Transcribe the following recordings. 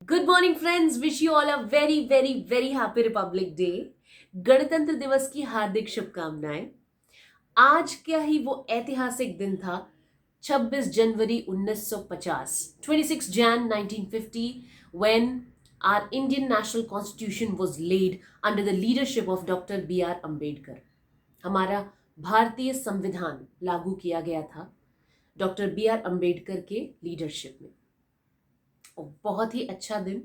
Good morning friends, wish you all a very very very happy Republic day. गणतंत्र दिवस की हार्दिक शुभकामनाएं। आज क्या ही वो ऐतिहासिक दिन था। 26 जनवरी 1950, 26 Jan 1950, when our Indian national constitution was laid under the leadership of Dr. B.R. Ambedkar। हमारा भारतीय संविधान लागू किया गया था डॉक्टर बी आर अम्बेडकर के लीडरशिप में। और बहुत ही अच्छा दिन।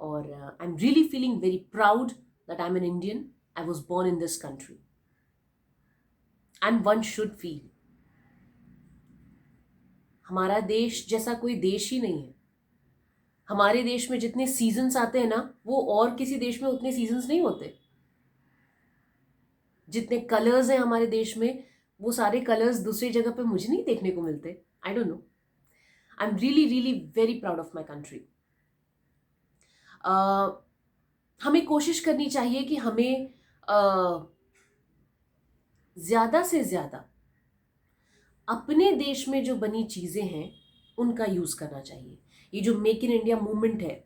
और I am really feeling very proud that I am an Indian. I was born in this country and one should feel. हमारा देश जैसा कोई देश ही नहीं है। हमारे देश में जितने सीजन्स आते हैं ना, वो और किसी देश में उतने सीजन्स नहीं होते। जितने कलर्स हैं हमारे देश में, वो सारे कलर्स दूसरी जगह पे मुझे नहीं देखने को मिलते। I don't know. I am really really very proud of my country. हमें कोशिश करनी चाहिए कि हमें ज्यादा से ज्यादा अपने देश में जो बनी चीजें हैं उनका यूज करना चाहिए। ये जो मेक इन इंडिया मूवमेंट है,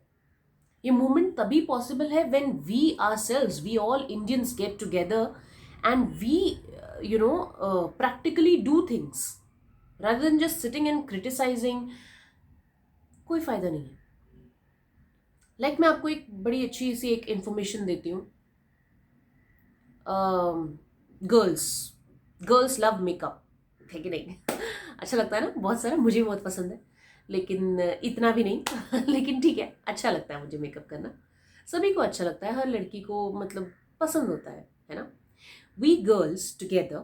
ये मूवमेंट तभी पॉसिबल है when we ourselves, we all Indians get together and we practically do things rather than just sitting and criticizing। कोई फायदा नहीं है। मैं आपको एक बड़ी अच्छी सी एक इंफॉर्मेशन देती हूँ। गर्ल्स गर्ल्स लव मेकअप, है कि नहीं? अच्छा लगता है ना, बहुत सारा। मुझे भी बहुत पसंद है, लेकिन इतना भी नहीं। लेकिन ठीक है, अच्छा लगता है मुझे मेकअप करना। सभी को अच्छा लगता है, हर लड़की को मतलब पसंद होता है ना? We girls together,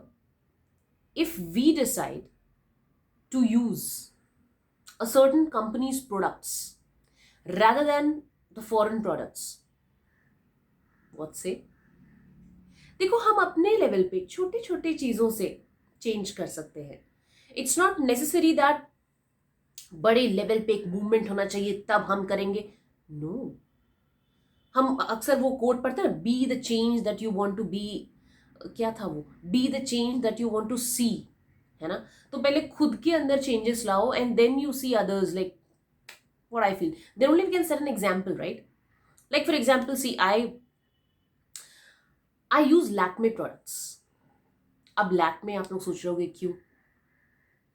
if we decide to use a certain company's products rather than the foreign products, what say? देखो, हम अपने लेवल पे छोटी छोटी चीजों से चेंज कर सकते हैं। इट्स नॉट नेसेसरी दैट बड़े लेवल पे एक मूवमेंट होना चाहिए तब हम करेंगे। No no। हम अक्सर वो कोट पढ़ते हैं, be the change that you want to be. क्या था वो? Be the change that you want to see, है ना? तो पहले खुद के अंदर चेंजेस लाओ and then you see others. Like what I feel, then only we can set an example, right? Like for example, see, I use Lakme products। अब Lakme आप लोग सोच रहे होगे क्यों,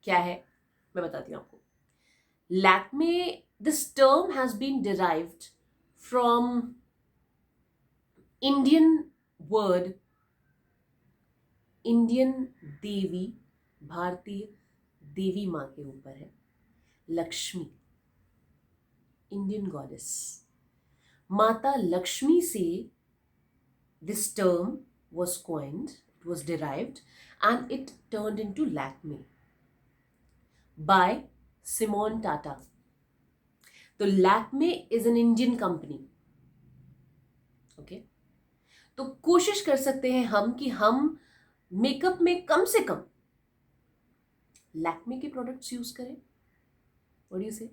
क्या है? मैं बताती हूँ आपको। Lakme, this term has been derived from Indian word, Indian देवी, भारतीय देवी माँ के ऊपर है, लक्ष्मी, इंडियन गॉडेस। माता लक्ष्मी से this term was coined, it was derived, and it turned into Lakme by Simon Tata। तो Lakme is an Indian company, okay? तो कोशिश कर सकते हैं हम कि हम मेकअप में कम से कम Lakme के प्रोडक्ट्स यूज करें। व्हाट डू यू से?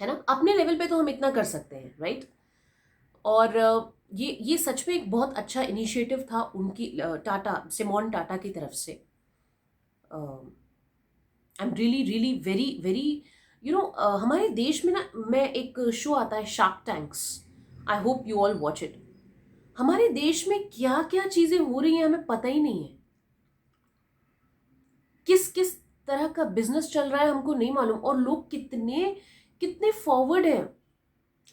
है ना? अपने लेवल पे तो हम इतना कर सकते हैं, राइट? और ये सच में एक बहुत अच्छा इनिशिएटिव था उनकी, टाटा, सिमोन टाटा की तरफ से। आई am really really very very हमारे देश में ना, मैं एक शो आता है shark tanks, I hope you all watch it. हमारे देश में क्या क्या चीजें हो रही हैं हमें पता ही नहीं है। किस किस तरह का बिजनेस चल रहा है हमको नहीं मालूम, और लोग कितने कितने फॉरवर्ड हैं।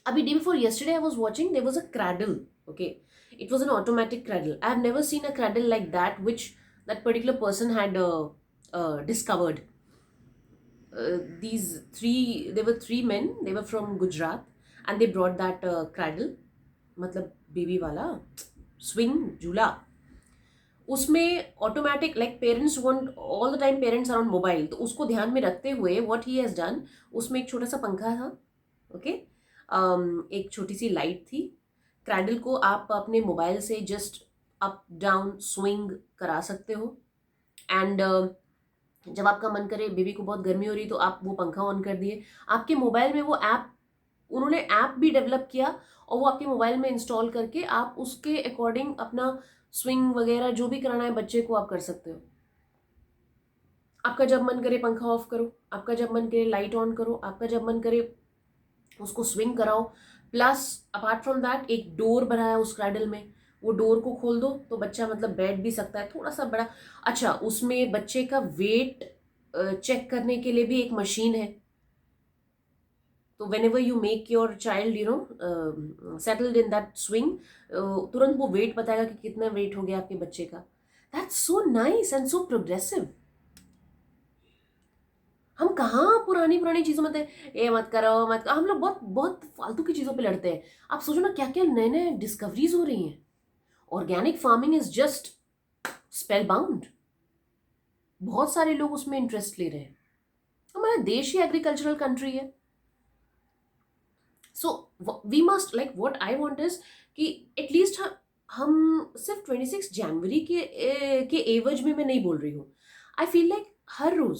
अभी day before yesterday I was watching, there was a cradle, okay? It was an automatic cradle। I have never seen a cradle like that which that particular person had discovered। These three, there were three men, they were from Gujarat, and they brought that cradle, मतलब baby वाला swing झूला। उसमें automatic, like parents want all the time, parents are on mobile, तो उसको ध्यान में रखते हुए व्हाट ही हैज डन, उसमें एक छोटा सा पंखा था, ओके? एक छोटी सी लाइट थी। क्रैडल को आप अपने मोबाइल से जस्ट अप डाउन स्विंग करा सकते हो, एंड जब आपका मन करे, बेबी को बहुत गर्मी हो रही, तो आप वो पंखा ऑन कर दिए, आपके मोबाइल में वो ऐप, उन्होंने ऐप भी डेवलप किया और वो आपके मोबाइल में इंस्टॉल करके आप उसके अकॉर्डिंग अपना स्विंग वगैरह जो भी कराना है बच्चे को आप कर सकते हो। आपका जब मन करे पंखा ऑफ करो, आपका जब मन करे लाइट ऑन करो, आपका जब मन करे उसको स्विंग कराओ, प्लस अपार्ट फ्रॉम दैट एक डोर बनाया उस क्रैडल में, वो डोर को खोल दो तो बच्चा मतलब बैठ भी सकता है थोड़ा सा बड़ा। अच्छा, उसमें बच्चे का वेट चेक करने के लिए भी एक मशीन है, तो when ever you make your child settled in that swing, तुरंत वो वेट बताएगा कि कितना वेट हो गया आपके बच्चे का। That's so nice and so progressive. हम कहाँ पुरानी पुरानी चीजों में थे, ये मत करो मत करो, हम लोग बहुत बहुत फालतू की चीजों पे लड़ते हैं। आप सोचो ना क्या क्या नए नए डिस्कवरीज हो रही हैं। Organic farming is just spell bound, बहुत सारे लोग उसमें इंटरेस्ट ले रहे हैं। हमारा देश ही एग्रीकल्चरल कंट्री है। So we must like what I want is कि एटलीस्ट हम सिर्फ 26 जनवरी के एवज में मैं नहीं बोल रही हूँ। आई फील लाइक हर रोज,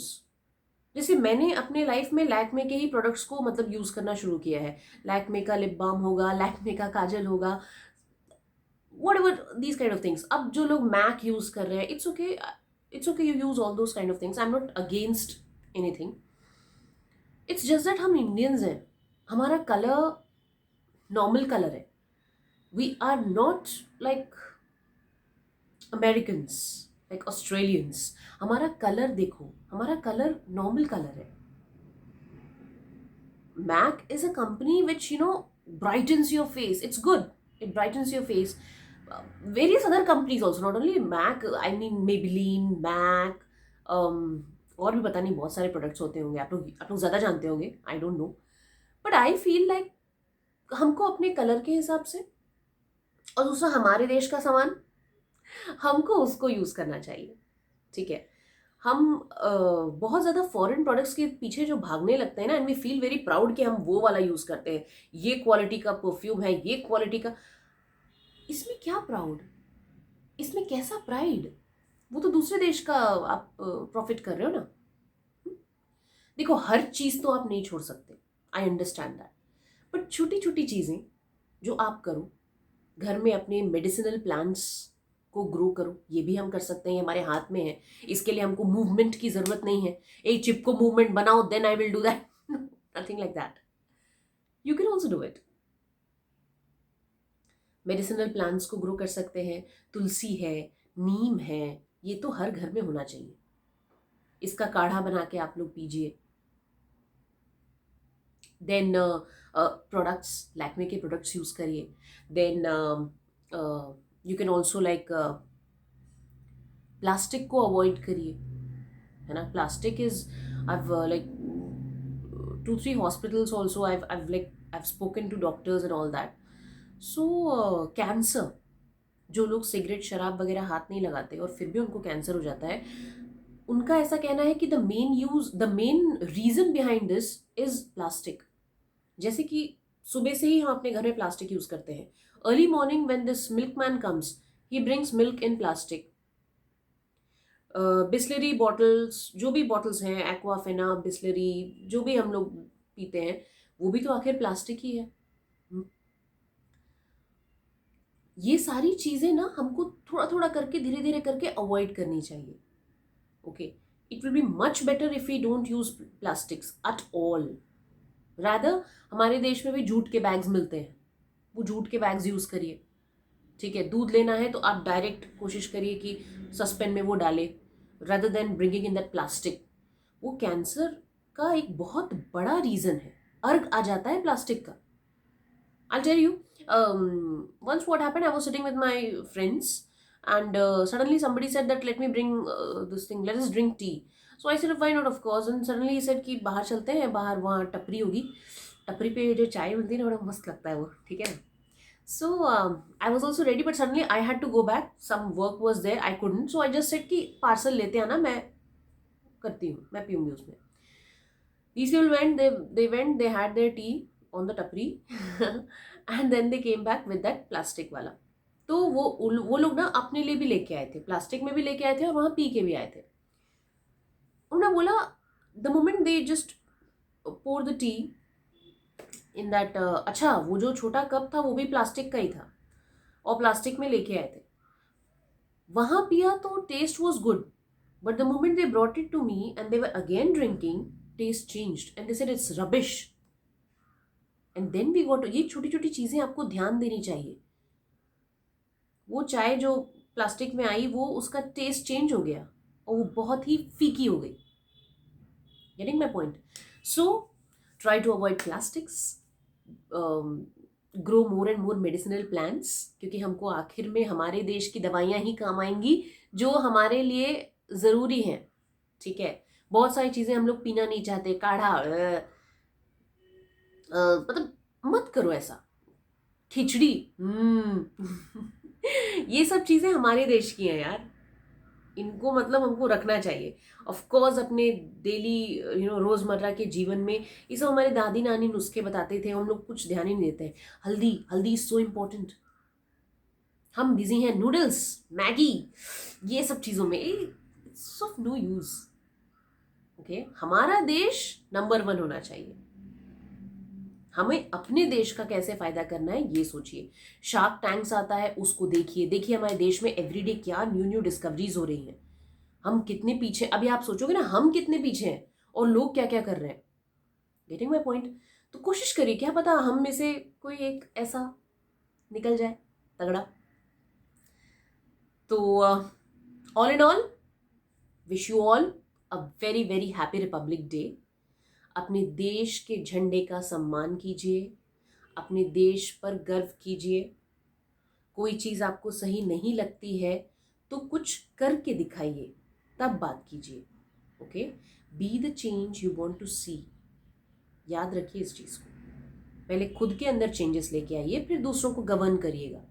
जैसे मैंने अपने लाइफ में लैक्मे के ही प्रोडक्ट्स को मतलब यूज करना शुरू किया है। लैक्मे का लिप बाम होगा, लैक्मे का काजल होगा, whatever these kind of things। अब जो लोग मैक यूज कर रहे हैं, it's okay, it's okay, you use all those kind of things, I am not against anything. It's just that हम इंडियंस हैं, हमारा कलर नॉर्मल कलर है। We are not like Americans, like Australians. हमारा colour देखो, हमारा colour normal colour है। MAC is a company which, brightens your face. It's good. It brightens your face. Various other companies also, not only MAC, I mean Maybelline, MAC, और भी पता नहीं बहुत सारे प्रोडक्ट्स होते होंगे, आप लोग ज़्यादा जानते होंगे, I don't know. But I feel like हमको अपने कलर के हिसाब से, और दूसरा हमारे देश का सामान, हमको उसको यूज़ करना चाहिए। ठीक है, हम बहुत ज़्यादा फॉरेन प्रोडक्ट्स के पीछे जो भागने लगते हैं ना, and we feel very proud कि हम वो वाला यूज़ करते हैं, ये क्वालिटी का परफ्यूम है, ये क्वालिटी का। इसमें क्या प्राउड, इसमें कैसा प्राइड? वो तो दूसरे देश का आप प्रॉफिट कर रहे हो ना। देखो, हर चीज़ तो आप नहीं छोड़ सकते, आई अंडरस्टैंड दैट, बट छोटी छोटी चीज़ें जो आप करो, घर में अपने मेडिसिनल प्लांट्स को ग्रो करो, ये भी हम कर सकते हैं, हमारे हाथ में है। इसके लिए हमको मूवमेंट की जरूरत नहीं है, एक चिप को मूवमेंट बनाओ then I will do that, nothing like that. You can also do it. Medicinal plants को ग्रो कर सकते हैं, तुलसी है, नीम है, ये तो हर घर में होना चाहिए। इसका काढ़ा बना के आप लोग पीजिए। देन प्रोडक्ट्स, लैक्मे के प्रोडक्ट्स यूज करिए। Then you can also like plastic को अवॉइड करिए, है ना। Plastic is, I've like 2-3 hospitals also, I've spoken to doctors and all that. So cancer, जो लोग सिगरेट शराब वगैरह हाथ नहीं लगाते और फिर भी उनको कैंसर हो जाता है, उनका ऐसा कहना है कि the main reason behind this is plastic. जैसे कि सुबह से ही हम अपने घर में प्लास्टिक यूज करते हैं। Early morning when this milkman comes, he brings milk in plastic. Bisleri bottles, जो भी बॉटल्स हैं, एक्वाफेना, बिस्लरी, जो भी हम लोग पीते हैं, वो भी तो आखिर प्लास्टिक ही है। ये सारी चीज़ें ना हमको थोड़ा थोड़ा करके, धीरे धीरे करके अवॉइड करनी चाहिए। Okay, it will be much better if we don't use plastics at all. Rather, हमारे देश में भी जूट के बैग्स मिलते हैं, वो जूट के बैग्स यूज़ करिए। ठीक है, दूध लेना है तो आप डायरेक्ट कोशिश करिए कि सस्पेन में वो डाले, rather than bringing in that plastic। वो कैंसर का एक बहुत बड़ा रीजन है, अर्ग आ जाता है प्लास्टिक का। I'll tell you, once what happened, I was sitting with my friends and suddenly somebody said that let me bring this thing, let us drink tea। So I said why not, of course। and suddenly he said कि बाहर चलते हैं, बाहर वहाँ टपरी होगी, टपरी पे जो चाय मिलती है ना, बड़ा मस्त लगता है वो, ठीक है। So I was also ready, but suddenly I had to go back. Some work was there, I couldn't. So I just said कि पार्सल लेते आना, मैं करती हूँ, मैं पीऊँगी उसमें। These people went, they had their tea on the tapri and then they came back with that plastic वाला। तो वो लोग ना अपने लिए भी लेके आए थे, प्लास्टिक में भी लेके आए थे और वहाँ पी के भी आए थे। उन्होंने बोला the moment they just pour the tea in that, अच्छा वो जो छोटा कप था वो भी प्लास्टिक का ही था और प्लास्टिक में लेके आए थे। वहां पिया तो taste was good, but the moment they brought it to me and they were again drinking, taste changed and they said it's rubbish. And then we got, ये छोटी छोटी चीज़ें आपको ध्यान देनी चाहिए। वो चाय जो प्लास्टिक में आई वो उसका टेस्ट चेंज हो गया और वो बहुत ही फीकी हो गई। Getting my point? So try to avoid plastics, grow more and more medicinal plants, क्योंकि हमको आखिर में हमारे देश की दवाइयाँ ही काम आएंगी जो हमारे लिए ज़रूरी हैं। ठीक है, बहुत सारी चीज़ें हम लोग पीना नहीं चाहते, काढ़ा मतलब मत करो ऐसा, खिचड़ी ये सब चीज़ें हमारे देश की हैं यार, इनको मतलब हमको रखना चाहिए। ऑफ कोर्स अपने डेली रोज़मर्रा के जीवन में ये सब हमारे दादी नानी नुस्खे बताते थे, हम लोग कुछ ध्यान ही नहीं देते हैं। Haldi, haldi is so important. हम बिजी हैं नूडल्स, मैगी, ये सब चीज़ों में, it's of no use. Okay, हमारा देश नंबर 1 होना चाहिए। हमें अपने देश का कैसे फायदा करना है ये सोचिए। शार्क टैंक्स आता है, उसको देखिए, देखिए हमारे देश में एवरीडे क्या न्यू न्यू डिस्कवरीज हो रही हैं। हम कितने पीछे, अभी आप सोचोगे ना हम कितने पीछे हैं और लोग क्या क्या कर रहे हैं। Getting my point? तो कोशिश करिए, क्या पता हम में से कोई एक ऐसा निकल जाए तगड़ा। तो all in all, wish you all a very very happy Republic day. अपने देश के झंडे का सम्मान कीजिए, अपने देश पर गर्व कीजिए। कोई चीज़ आपको सही नहीं लगती है तो कुछ करके दिखाइए, तब बात कीजिए। Okay, be the change you want to see. याद रखिए इस चीज़ को, पहले खुद के अंदर चेंजेस लेके आइए, फिर दूसरों को गवर्न करिएगा।